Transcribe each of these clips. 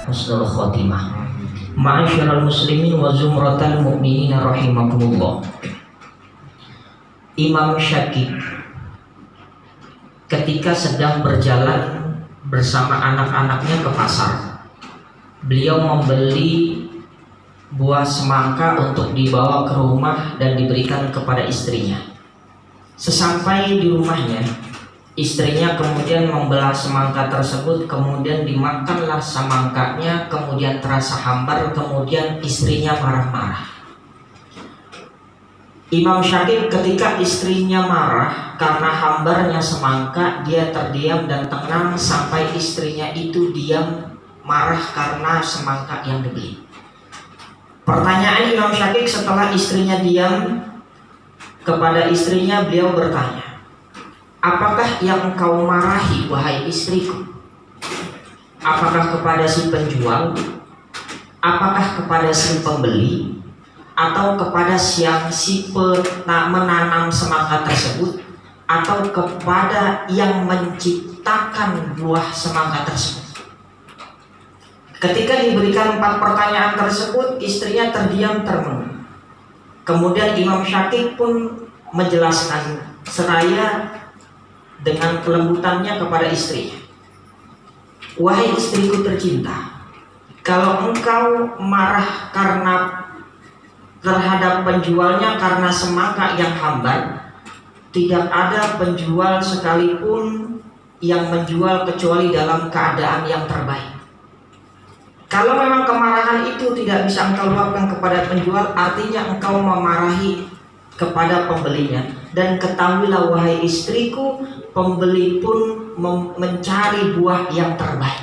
husnul khotimah. Ma'asyiral muslimin wa zumratal mu'minin rahimakumullah. Imam Syakib ketika sedang berjalan bersama anak-anaknya ke pasar, beliau membeli buah semangka untuk dibawa ke rumah dan diberikan kepada istrinya. Sesampai di rumahnya, istrinya kemudian membelah semangka tersebut, kemudian dimakanlah semangkanya, kemudian terasa hambar, kemudian istrinya marah-marah. Imam Syakib ketika istrinya marah karena hambarnya semangka, dia terdiam dan tenang sampai istrinya itu diam marah karena semangka yang dibeli. Pertanyaan Imam Syakib setelah istrinya diam, kepada istrinya beliau bertanya, apakah yang engkau marahi wahai istriku? Apakah kepada si penjual? Apakah kepada si pembeli? Atau kepada si menanam semangka tersebut? Atau kepada yang menciptakan buah semangka tersebut? Ketika diberikan 4 pertanyaan tersebut, istrinya terdiam termenung. Kemudian Imam Syakib pun menjelaskan seraya dengan kelembutannya kepada istrinya. Wahai istriku tercinta, kalau engkau marah karena terhadap penjualnya karena semangka yang hambar, tidak ada penjual sekalipun yang menjual kecuali dalam keadaan yang terbaik. Kalau memang kemarahan itu tidak bisa engkau luapkan kepada penjual, artinya engkau memarahi kepada pembelinya. Dan ketahuilah wahai istriku, pembeli pun mencari buah yang terbaik.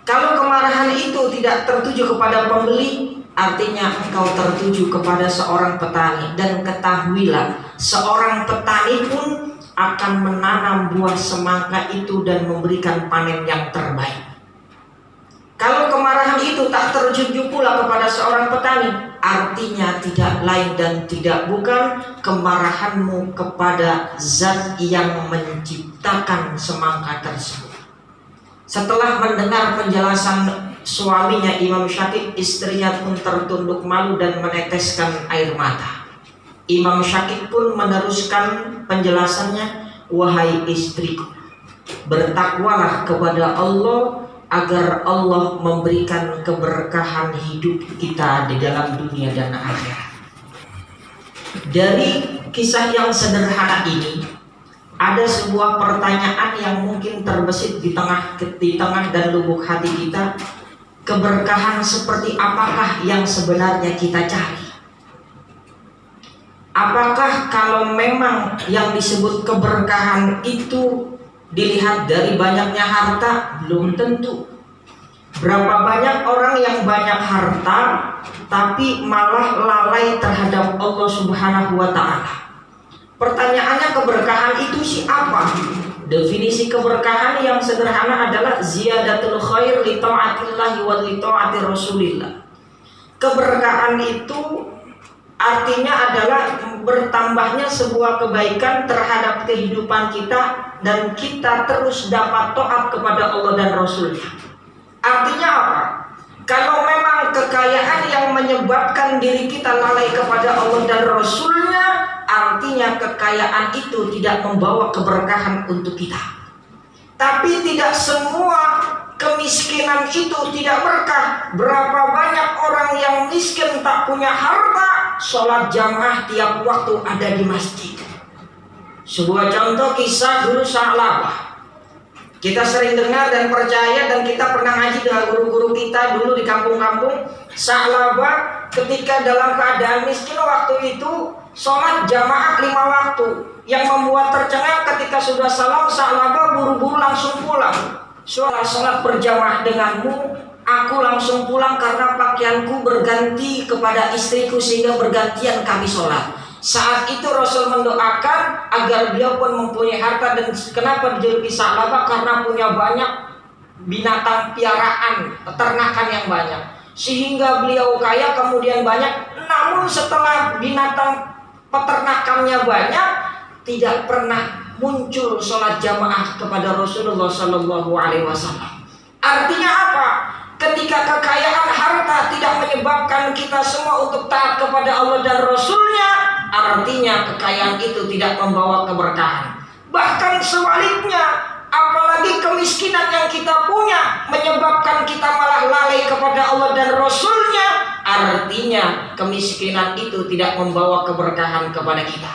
Kalau kemarahan itu tidak tertuju kepada pembeli, artinya engkau tertuju kepada seorang petani. Dan ketahuilah, seorang petani pun akan menanam buah semangka itu dan memberikan panen yang terbaik. Kalau kemarahan itu tak tertuju pula kepada seorang petani, artinya tidak lain dan tidak bukan kemarahanmu kepada zat yang menciptakan semangka tersebut. Setelah mendengar penjelasan suaminya Imam Syakib, istrinya pun tertunduk malu dan meneteskan air mata. Imam Syakib pun meneruskan penjelasannya, wahai istriku, bertakwalah kepada Allah agar Allah memberikan keberkahan hidup kita di dalam dunia dan akhirat. Dari kisah yang sederhana ini, ada sebuah pertanyaan yang mungkin terbesit di tengah dan lubuk hati kita. Keberkahan seperti apakah yang sebenarnya kita cari? Apakah kalau memang yang disebut keberkahan itu dilihat dari banyaknya harta? Belum tentu. Berapa banyak orang yang banyak harta tapi malah lalai terhadap Allah Subhanahu wa ta'ala. Pertanyaannya, keberkahan itu apa? Definisi keberkahan yang sederhana adalah ziyadatul khair li ta'atillahi wa li ta'ati rasulillah. Keberkahan itu artinya adalah bertambahnya sebuah kebaikan terhadap kehidupan kita dan kita terus dapat taat kepada Allah dan Rasulnya. Artinya apa? Kalau memang kekayaan yang menyebabkan diri kita lalai kepada Allah dan Rasulnya, artinya kekayaan itu tidak membawa keberkahan untuk kita. Tapi tidak semua kemiskinan itu tidak berkah. Berapa banyak orang yang miskin tak punya harta, sholat jamaah tiap waktu ada di masjid. Sebuah contoh kisah dulu Sa'labah. Kita sering dengar dan percaya dan kita pernah ngaji dengan guru-guru kita dulu di kampung-kampung. Sa'labah ketika dalam keadaan miskin waktu itu sholat jamaah 5 waktu. Yang membuat tercengang ketika sudah salam, Sa'labah buru-buru langsung pulang. Sholat berjamaah denganmu, aku langsung pulang karena pakaianku berganti kepada istriku sehingga bergantian kami sholat. Saat itu Rasul mendoakan agar beliau pun mempunyai harta. Dan kenapa dijuluki Sa'labah? Karena punya banyak binatang piaraan, peternakan yang banyak, sehingga beliau kaya kemudian banyak. Namun setelah binatang peternakannya banyak, tidak pernah muncul sholat jamaah kepada Rasulullah SAW. Artinya apa? Ketika kekayaan harta tidak menyebabkan kita semua untuk taat kepada Allah dan Rasulnya, artinya kekayaan itu tidak membawa keberkahan. Bahkan sebaliknya, apalagi kemiskinan yang kita punya menyebabkan kita malah lalai kepada Allah dan Rasulnya, artinya kemiskinan itu tidak membawa keberkahan kepada kita.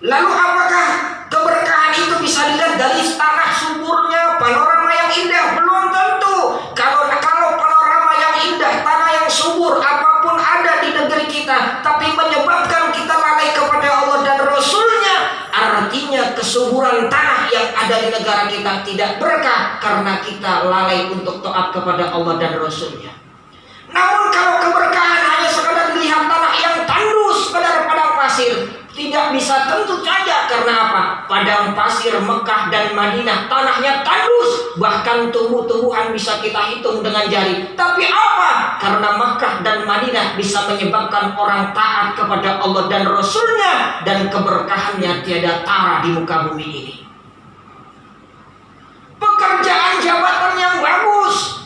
Lalu apakah keberkahan itu bisa dilihat dari tanah suburnya, panorama yang indah? Belum tentu. Kalau panorama yang indah, tanah yang subur, apapun ada di negeri kita, tapi menyebabkan kita lalai kepada Allah dan Rasulnya, artinya kesuburan tanah yang ada di negara kita tidak berkah karena kita lalai untuk taat kepada Allah dan Rasulnya. Namun kalau keberkahan hanya sekadar dilihat tanah yang tandus, sekadar padang pasir, tidak bisa tentu saja. Karena apa? Padang pasir Mekah dan Madinah tanahnya tandus, bahkan tumbuh-tumbuhan bisa kita hitung dengan jari. Tapi apa? Karena Mekah dan Madinah bisa menyebabkan orang taat kepada Allah dan Rasulnya, dan keberkahannya tiada tara di muka bumi ini. Pekerjaan jabatan yang bagus,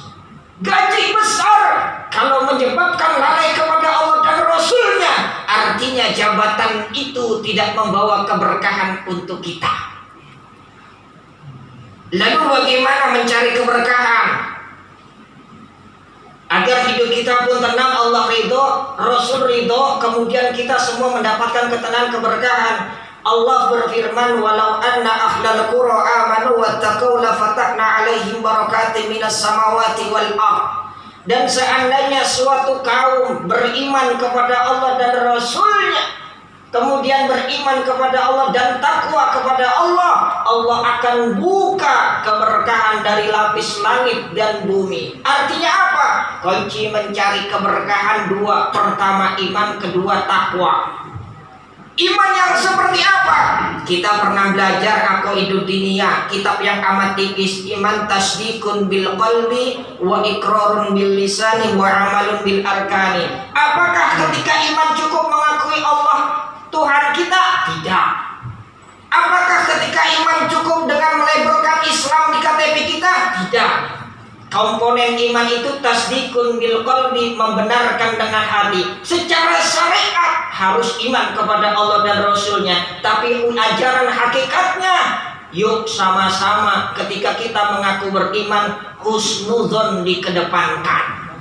gaji besar, kalau menyebabkan lalai kepada Allah dan Rasulnya, artinya jabatan itu tidak membawa keberkahan untuk kita. Lalu bagaimana mencari keberkahan? Agar hidup kita pun tenang, Allah ridho, Rasul ridho, kemudian kita semua mendapatkan ketenangan, keberkahan. Allah berfirman, walau anna ahlal qura amanu wattaqau la fatahna alaihim barakatim minas samawati wal ardh. Dan seandainya suatu kaum beriman kepada Allah dan Rasulnya, kemudian beriman kepada Allah dan takwa kepada Allah, Allah akan buka keberkahan dari lapis langit dan bumi. Artinya apa? Kunci mencari keberkahan dua. Pertama iman, kedua takwa. Iman yang seperti apa? Kita pernah belajar Aqaidud Diniyah, kitab yang amat tipis. Iman tasdikun bil qalbi wa iqrarun bil lisani wa amalun bil arkani. Apakah ketika iman cukup mengakui Allah Tuhan kita? Tidak. Apakah ketika iman cukup dengan melabelkan Islam di KTP kita? Tidak. Komponen iman itu tasdikun bil qalbi, membenarkan dengan hati. Secara syariat harus iman kepada Allah dan Rasulnya, tapi ajaran hakikatnya, yuk sama-sama ketika kita mengaku beriman, husnudzon dikedepankan.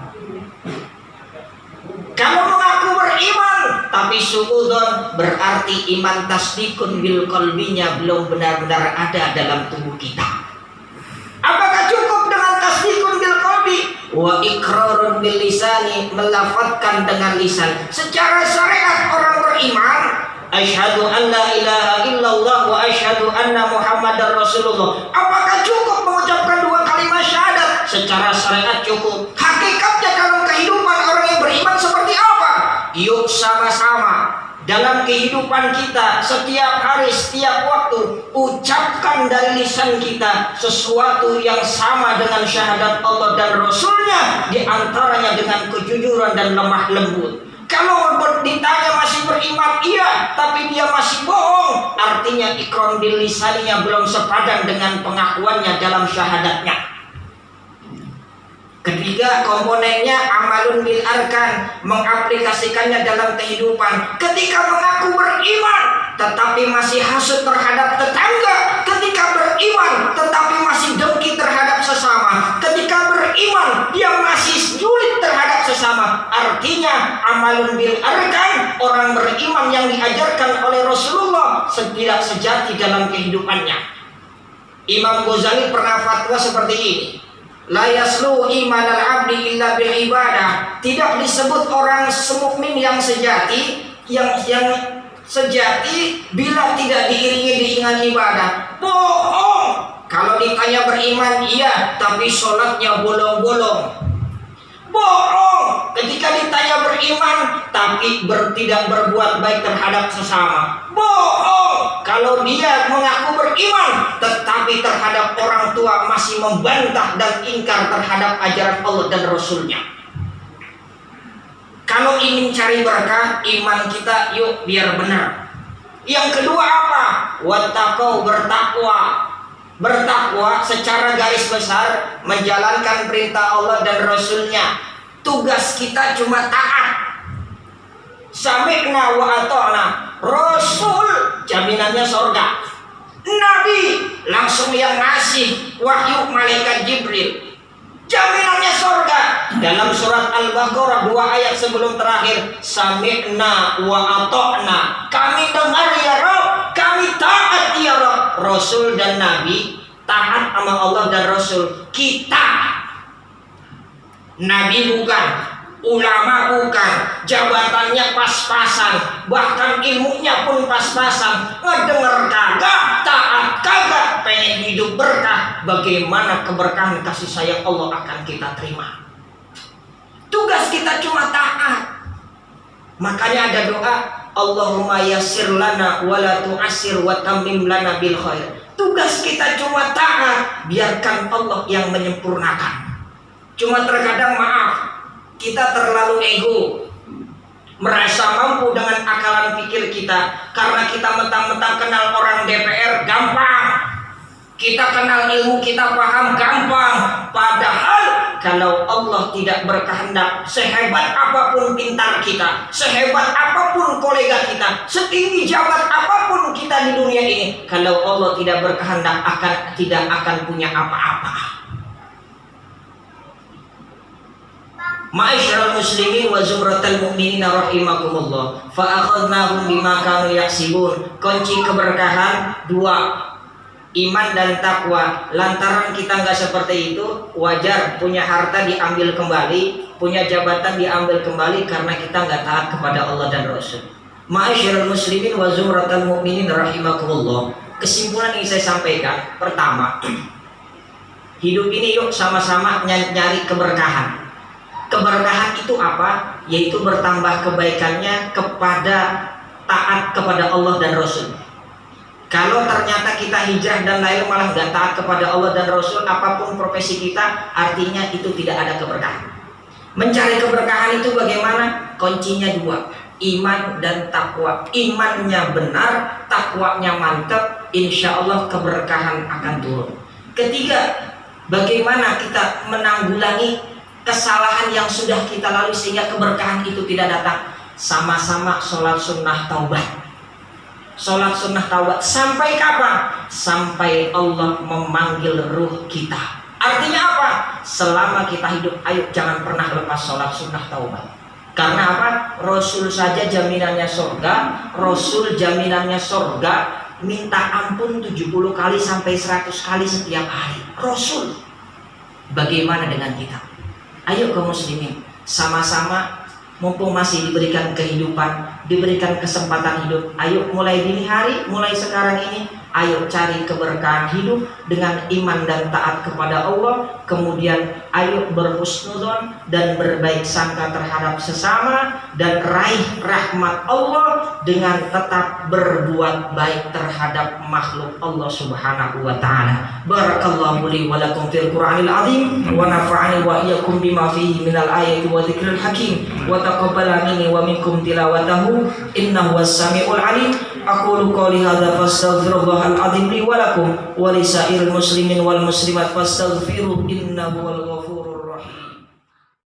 Kalau mengaku beriman tapi suudzon, berarti iman tasdikun bil qalbinya belum benar-benar ada dalam tubuh kita. Apakah cukup dengan tasdikun bil qalbi wa iqrarun bil lisani, melafadzkan dengan lisan? Secara syariat orang beriman, asyhadu an la ilaha illallah wa asyhadu anna muhammadar rasulullah. Apakah cukup mengucapkan dua kalimat syahadat? Secara syariat cukup. Hakikatnya dalam kehidupan orang yang beriman seperti apa? Yuk sama-sama dalam kehidupan kita, setiap hari, setiap waktu, ucapkan dari lisan kita sesuatu yang sama dengan syahadat Allah dan Rasulnya, diantaranya dengan kejujuran dan lemah lembut. Kalau ditanya masih beriman, iya, tapi dia masih bohong, artinya ikrar bil lisaninya belum sepadan dengan pengakuannya dalam syahadatnya. Ketiga komponennya amalun bil arkan, mengaplikasikannya dalam kehidupan. Ketika mengaku beriman tetapi masih hasut terhadap tetangga, ketika beriman tetapi masih dengki terhadap sesama, ketika beriman dia masih julid terhadap sesama, artinya amalun bil arkan, orang beriman yang diajarkan oleh Rasulullah tidak sejati dalam kehidupannya. Imam Ghazali pernah fatwa seperti ini, la yaslu iman al-abdi illa bil ibadah. Tidak disebut orang mukmin yang sejati, yang sejati bila tidak diiringi dengan ibadah. Bohong. Kalau ditanya beriman, iya, tapi sholatnya bolong-bolong. Bohong. Ketika ditanya beriman, tapi tidak berbuat baik terhadap sesama. Bohong. Kalau dia mengaku beriman, tetapi terhadap orang tua masih membantah dan ingkar terhadap ajaran Allah dan Rasulnya. Kalau ingin cari berkah, iman kita yuk biar benar. Yang kedua apa? Wattaqau, bertakwa. bertakwa secara garis besar, menjalankan perintah Allah dan Rasulnya. Tugas kita cuma taat. Sami'na wa ata'na. Rasul jaminannya surga. Nabi langsung yang ngasih wahyu malaikat Jibril, jaminannya surga. Dalam surat Al-Baqarah 2 ayat sebelum terakhir, sami'na wa ata'na. Kami dengar ya Rabb, kami taat ya Rabb. Rasul dan Nabi taat sama Allah dan Rasul. Kita Nabi bukan, ulama bukan, jabatannya pas-pasan, bahkan ilmunya pun pas-pasan, ngedenger kagak, taat kagak, pengen hidup berkah. Bagaimana keberkahan kasih sayang Allah akan kita terima? Tugas kita cuma taat. Makanya ada doa, Allahumma yassir lana wa la tu'assir wa tammim lana bil khair. Tugas kita cuma taat, biarkan Allah yang menyempurnakan. Cuma terkadang maaf, kita terlalu ego, merasa mampu dengan akalan pikir kita. Karena kita mentang-mentang kenal orang DPR gampang, kita kenal ilmu, kita paham gampang. Padahal kalau Allah tidak berkehendak, sehebat apapun pintar kita, sehebat apapun kolega kita, setinggi jabat apapun kita di dunia ini, kalau Allah tidak berkehendak tidak akan punya apa-apa. Ma'asyiral muslimin wa zumratal mu'minin rahimakumullah, fa akhadnahum bima kanu yaksibun. Kunci keberkahan dua, iman dan takwa. Lantaran kita nggak seperti itu, wajar punya harta diambil kembali, punya jabatan diambil kembali karena kita nggak taat kepada Allah dan Rasul. Ma'asyiral muslimin wa zumratal mu'minin rahimakumullah. Kesimpulan yang saya sampaikan, pertama, hidup ini yuk sama-sama nyari keberkahan. Keberkahan itu apa? Yaitu bertambah kebaikannya kepada taat kepada Allah dan Rasul. Kalau ternyata kita hijrah dan lain malah gak taat kepada Allah dan Rasul, apapun profesi kita, artinya itu tidak ada keberkahan. Mencari keberkahan itu bagaimana? Kuncinya dua, iman dan takwa. Imannya benar, takwanya mantap, insya Allah keberkahan akan turun. Ketiga, bagaimana kita menanggulangi kesalahan yang sudah kita lalui sehingga keberkahan itu tidak datang? Sama-sama sholat sunnah taubat. Sholat sunnah taubat sampai kapan? Sampai Allah memanggil ruh kita. Artinya apa? Selama kita hidup, ayo jangan pernah lepas sholat sunnah taubat. Karena apa? Rasul saja jaminannya surga. Rasul jaminannya surga, minta ampun 70 kali sampai 100 kali setiap hari. Rasul. Bagaimana dengan kita? Ayo kaum muslimin, sama-sama mumpung masih diberikan kehidupan, diberikan kesempatan hidup, ayo mulai dini hari, mulai sekarang ini, ayo cari keberkahan hidup dengan iman dan taat kepada Allah. Kemudian ayo berhusnudzon dan berbaik sangka terhadap sesama, dan raih rahmat Allah dengan tetap berbuat baik terhadap makhluk Allah subhanahu wa ta'ala. Barakallahu li wa lakum fil Qur'anil azim, wa nafa'ani wa iyyakum bima fihi minal ayati wa dzikril hakim, wa taqabbala minni wa minkum tilawatahu innahu was-sami'ul alim. Aqulu qouli hadza fastaghfirullahal azim li wa lakum wa lisairil muslimin wal muslimat fastaghfiruhu innahu wal